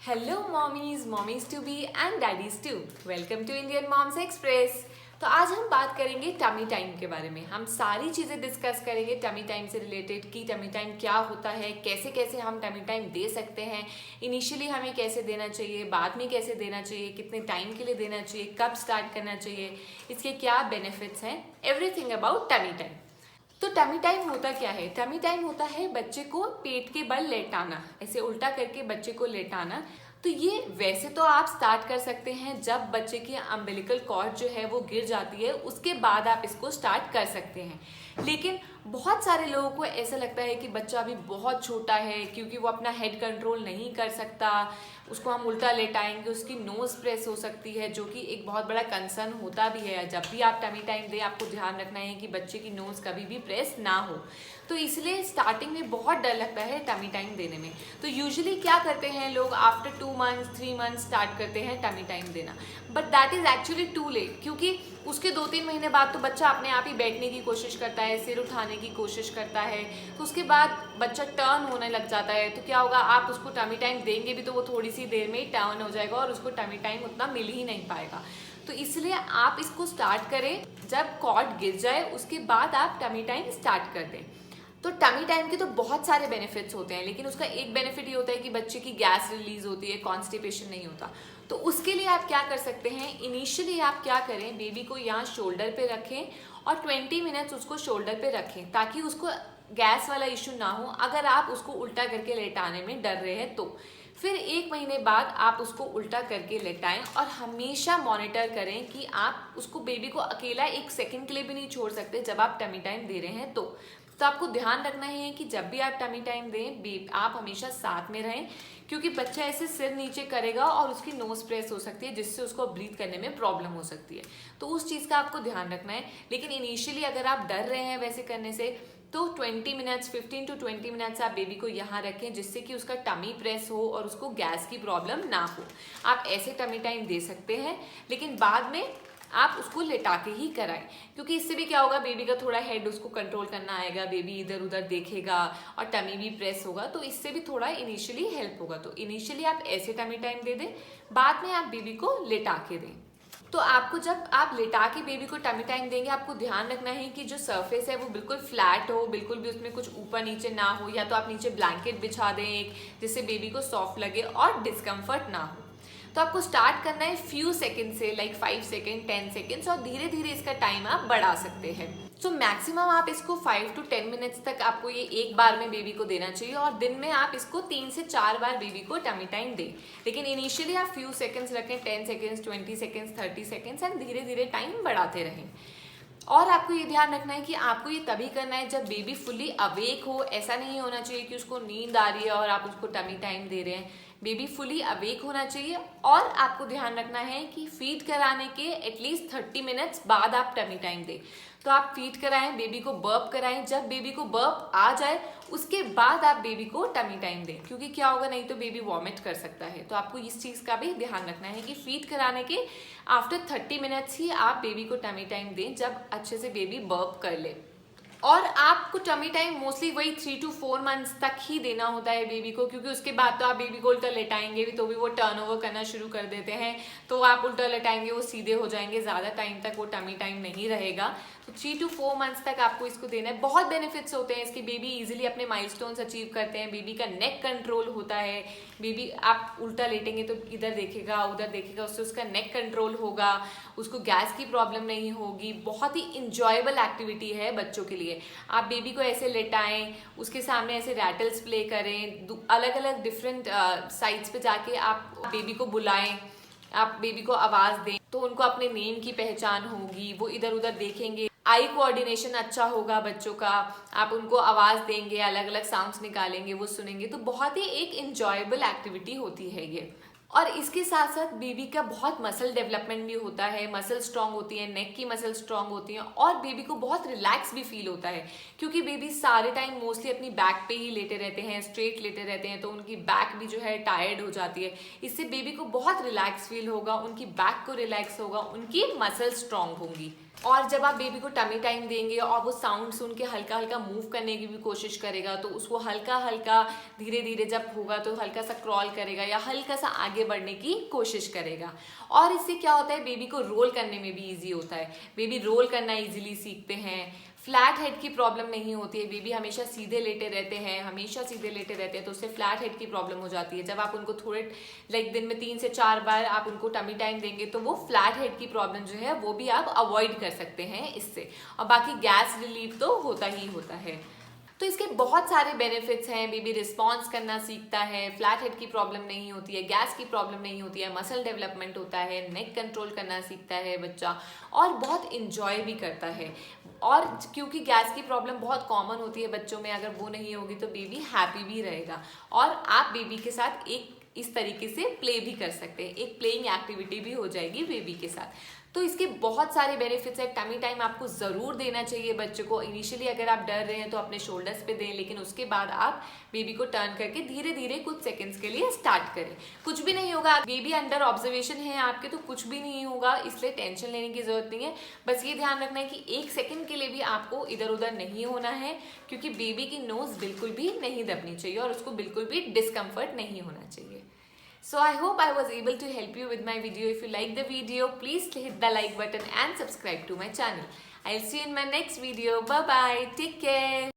Hello mommies to be and daddies too. Welcome to Indian Moms Express. तो आज हम बात करेंगे टमी टाइम के बारे में। हम सारी चीज़ें डिस्कस करेंगे टमी टाइम से रिलेटेड कि टमी टाइम क्या होता है, कैसे कैसे हम टमी टाइम दे सकते हैं, इनिशियली हमें कैसे देना चाहिए, बाद में कैसे देना चाहिए, कितने टाइम के लिए देना चाहिए, कब स्टार्ट करना चाहिए, इसके क्या बेनिफिट्स हैं, एवरीथिंग अबाउट टमी टाइम। तो टमी टाइम होता क्या है? टमी टाइम होता है बच्चे को पेट के बल लेटाना, ऐसे उल्टा करके बच्चे को लेटाना। तो ये वैसे तो आप स्टार्ट कर सकते हैं जब बच्चे की अम्बिलिकल कॉर्ड जो है वो गिर जाती है, उसके बाद आप इसको स्टार्ट कर सकते हैं। लेकिन बहुत सारे लोगों को ऐसा लगता है कि बच्चा अभी बहुत छोटा है, क्योंकि वो अपना हेड कंट्रोल नहीं कर सकता, उसको हम उल्टा लेटाएंगे, उसकी नोज प्रेस हो सकती है, जो कि एक बहुत बड़ा कंसर्न होता भी है। जब भी आप टमी टाइम दें, आपको ध्यान रखना है कि बच्चे की नोज कभी भी प्रेस ना हो। तो इसलिए स्टार्टिंग में बहुत डर लगता है टमी टाइम देने में। तो यूजुअली क्या करते हैं लोग, आफ्टर 2 मंथ्स 3 मंथ्स स्टार्ट करते हैं टमी टाइम देना। But that is actually too late, क्योंकि उसके 2-3 महीने बाद तो बच्चा अपने आप ही बैठने की कोशिश करता है, सिर उठाने की कोशिश करता है। तो उसके बाद बच्चा टर्न होने लग जाता है। तो क्या होगा, आप उसको टमी टाइम देंगे भी तो वो थोड़ी सी देर में ही टर्न हो जाएगा और उसको टमी टाइम उतना मिल ही नहीं पाएगा। तो इसलिए आप इसको स्टार्ट करें जब कॉर्ड गिर जाए, उसके बाद आप टमी टाइम स्टार्ट कर दें। तो टमी टाइम के तो बहुत सारे बेनिफिट्स होते हैं, लेकिन उसका एक बेनिफिट ये होता है कि बच्चे की गैस रिलीज होती है, कॉन्स्टिपेशन नहीं होता। तो उसके लिए आप क्या कर सकते हैं, इनिशियली आप क्या करें, बेबी को यहाँ शोल्डर पे रखें और 20 मिनट्स उसको शोल्डर पे रखें, ताकि उसको गैस वाला इशू ना हो। अगर आप उसको उल्टा करके लेटाने में डर रहे हैं तो फिर 1 महीने बाद आप उसको उल्टा करके लेटाएं और हमेशा मॉनिटर करें कि आप उसको, बेबी को अकेला 1 सेकंड के लिए भी नहीं छोड़ सकते जब आप टमी टाइम दे रहे हैं। तो आपको ध्यान रखना है कि जब भी आप टमी टाइम दें, आप हमेशा साथ में रहें, क्योंकि बच्चा ऐसे सिर नीचे करेगा और उसकी नोज प्रेस हो सकती है, जिससे उसको ब्रीथ करने में प्रॉब्लम हो सकती है। तो उस चीज़ का आपको ध्यान रखना है। लेकिन इनिशियली अगर आप डर रहे हैं वैसे करने से, तो 20 मिनट्स 15 टू 20 मिनट्स आप बेबी को यहाँ रखें, जिससे कि उसका टमी प्रेस हो और उसको गैस की प्रॉब्लम ना हो। आप ऐसे टमी टाइम दे सकते हैं, लेकिन बाद में आप उसको लेटा के ही कराएं, क्योंकि इससे भी क्या होगा, बेबी का थोड़ा हेड उसको कंट्रोल करना आएगा, बेबी इधर उधर देखेगा और टमी भी प्रेस होगा, तो इससे भी थोड़ा इनिशियली हेल्प होगा। तो इनिशियली आप ऐसे टमी टाइम दे दें, बाद में आप बेबी को लेटा के दें। तो आपको जब आप लेटा के बेबी को टमी टाइम देंगे, आपको ध्यान रखना है कि जो सरफेस है वो बिल्कुल फ्लैट हो, बिल्कुल भी उसमें कुछ ऊपर नीचे ना हो, या तो आप नीचे ब्लैंकेट बिछा दें एक, जिससे बेबी को सॉफ्ट लगे और डिस्कम्फर्ट ना हो। तो आपको स्टार्ट करना है फ्यू सेकेंड से, लाइक 5 सेकेंड 10 सेकेंड्स, और धीरे धीरे इसका टाइम आप बढ़ा सकते हैं। तो मैक्सिमम आप इसको 5 टू 10 मिनट्स तक आपको ये एक बार में बेबी को देना चाहिए, और दिन में आप इसको 3 से 4 बार बेबी को टमी टाइम दें। लेकिन इनिशियली आप फ्यू सेकेंड्स रखें, 10 सेकेंड्स 20 सेकेंड्स 30 सेकेंड्स, एंड धीरे धीरे टाइम बढ़ाते रहें। और आपको ये ध्यान रखना है कि आपको ये तभी करना है जब बेबी फुल्ली अवेक हो। ऐसा नहीं होना चाहिए कि उसको नींद आ रही है और आप उसको टमी टाइम दे रहे हैं। बेबी फुली अवेक होना चाहिए। और आपको ध्यान रखना है कि फीड कराने के एटलीस्ट 30 मिनट्स बाद आप टमी टाइम दें। तो आप फीड कराएं, बेबी को बर्प कराएं, जब बेबी को बर्प आ जाए उसके बाद आप बेबी को टमी टाइम दें, क्योंकि क्या होगा, नहीं तो बेबी वॉमिट कर सकता है। तो आपको इस चीज़ का भी ध्यान रखना है कि फीड कराने के आफ्टर 30 मिनट्स ही आप बेबी को टमी टाइम दें, जब अच्छे से बेबी बर्प कर ले। और आपको टमी टाइम मोस्टली वही 3 टू 4 मंथ्स तक ही देना होता है बेबी को, क्योंकि उसके बाद तो आप बेबी को उल्टा लेटाएंगे भी तो भी वो टर्नओवर करना शुरू कर देते हैं। तो आप उल्टा लेटाएंगे, वो सीधे हो जाएंगे, ज़्यादा टाइम तक वो टमी टाइम नहीं रहेगा। तो 3 टू 4 मंथ्स तक आपको इसको देना है। बहुत बेनिफिट्स होते हैं इसके, बेबी इजीली अपने माइलस्टोन्स अचीव करते हैं, बेबी का नेक कंट्रोल होता है। बेबी आप उल्टा लेटेंगे तो इधर देखेगा उधर देखेगा, उससे उसका नेक कंट्रोल होगा, उसको गैस की प्रॉब्लम नहीं होगी। बहुत ही इंजॉयबल एक्टिविटी है बच्चों के लिए। आप बेबी को ऐसे लेटाएं, उसके सामने ऐसे रैटल्स प्ले करें, अलग अलग डिफरेंट साइड्स पे जाके आप बेबी को बुलाएं, आप बेबी को आवाज़ दें, तो उनको अपने नेम की पहचान होगी, वो इधर उधर देखेंगे, आई कोऑर्डिनेशन अच्छा होगा बच्चों का। आप उनको आवाज़ देंगे, अलग अलग साउंड्स निकालेंगे, वो सुनेंगे। तो बहुत ही एक इंजॉयबल एक्टिविटी होती है ये। और इसके साथ साथ बेबी का बहुत मसल डेवलपमेंट भी होता है, मसल स्ट्रांग होती है, नेक की मसल स्ट्रांग होती हैं, और बेबी को बहुत रिलैक्स भी फील होता है, क्योंकि बेबी सारे टाइम मोस्टली अपनी बैक पे ही लेटे रहते हैं, स्ट्रेट लेटे रहते हैं, तो उनकी बैक भी जो है टायर्ड हो जाती है। इससे बेबी को बहुत रिलैक्स फील होगा, उनकी बैक को रिलैक्स होगा, उनकी मसल स्ट्रांग होंगी। और जब आप बेबी को टमी टाइम देंगे और वो साउंड सुन के हल्का हल्का मूव करने की भी कोशिश करेगा, तो उसको हल्का हल्का धीरे धीरे जब होगा तो हल्का सा क्रॉल करेगा या हल्का सा आगे बढ़ने की कोशिश करेगा। और इससे क्या होता है, बेबी को रोल करने में भी ईजी होता है। बेबी रोल करना ईजिली सीखते हैं। फ्लैट हेड की प्रॉब्लम नहीं होती है। बेबी हमेशा सीधे लेटे रहते हैं, तो उससे फ्लैट हेड की प्रॉब्लम हो जाती है। जब आप उनको थोड़े दिन में 3 से 4 बार आप उनको टमी टाइम देंगे तो वो फ्लैट हेड की प्रॉब्लम जो है वो भी आप अवॉइड कर सकते हैं इससे। और बाकी गैस रिलीफ तो होता ही होता है। तो इसके बहुत सारे बेनिफिट्स हैं। बेबी रिस्पॉन्स करना सीखता है, फ्लैट हेड की प्रॉब्लम नहीं होती है, गैस की प्रॉब्लम नहीं होती है, मसल डेवलपमेंट होता है, नेक कंट्रोल करना सीखता है बच्चा और बहुत इंजॉय भी करता है। और क्योंकि गैस की प्रॉब्लम बहुत कॉमन होती है बच्चों में, अगर वो नहीं होगी तो बेबी हैप्पी भी रहेगा। और आप बेबी के साथ एक इस तरीके से प्ले भी कर सकते हैं, एक प्लेइंग एक्टिविटी भी हो जाएगी बेबी के साथ। तो इसके बहुत सारे बेनिफिट्स है। टमी टाइम आपको ज़रूर देना चाहिए बच्चे को। इनिशियली अगर आप डर रहे हैं तो अपने शोल्डर्स पे दें, लेकिन उसके बाद आप बेबी को टर्न करके धीरे धीरे कुछ सेकंड्स के लिए स्टार्ट करें। कुछ भी नहीं होगा, बेबी अंडर ऑब्जर्वेशन है आपके, तो कुछ भी नहीं होगा, इसलिए टेंशन लेने की जरूरत नहीं है। बस ये ध्यान रखना है कि 1 सेकंड के लिए भी आपको इधर उधर नहीं होना है, क्योंकि बेबी की नोज बिल्कुल भी नहीं दबनी चाहिए और उसको बिल्कुल भी डिस्कम्फर्ट नहीं होना चाहिए। So I hope I was able to help you with my video. If you like the video, please hit the like button and subscribe to my channel. I'll see you in my next video. Bye bye. Take care.